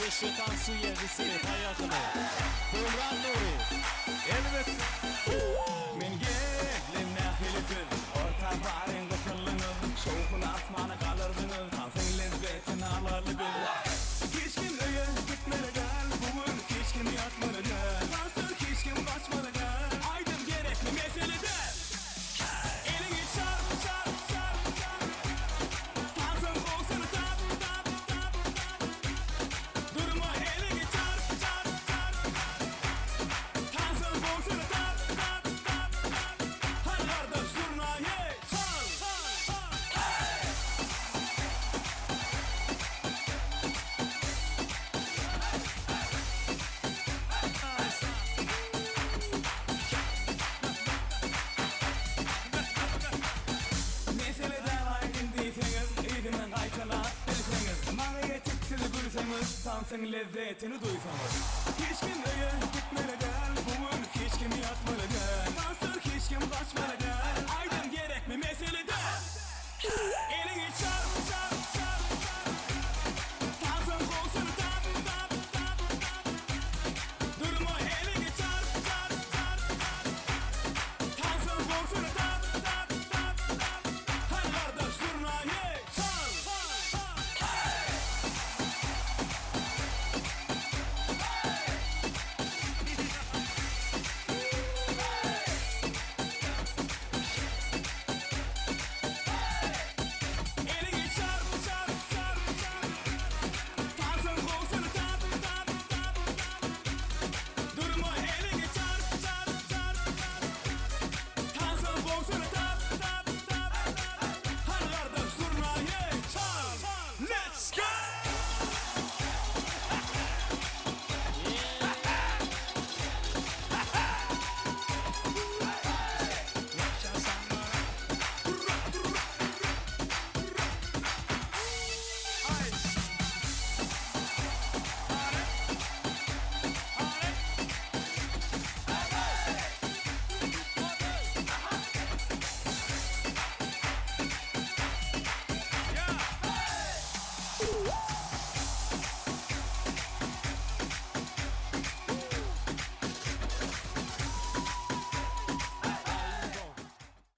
Beşiktaş su yerlisini hayatını Kumran Nuri elbette Men geline hilifin orta barin kısırlığın Şoğun asmanı kalırdınız Tansın lezzetini alırlıdın Hiç kim öyle gitmeli gel Bugün hiç kim yatmalı gel Tansın hiç kim kaçmalı gel Aydın gerekli mesele de Elini çar çar çar çar Tansın boğsunu tap tap tap Durma elini çar çar çar Tansın boğsunu tap tap tap Her kardeş zurnayı çal çal çal Meseleden aydın değilseniz İyidinden kaytalar bilseniz Bana yetip sizi gülseniz Tansın lezzetini duysanız Hiç kim öyle gitmeli gel Bugün hiç kim yatmalı gel Tansın hiç kim kaçmalı gel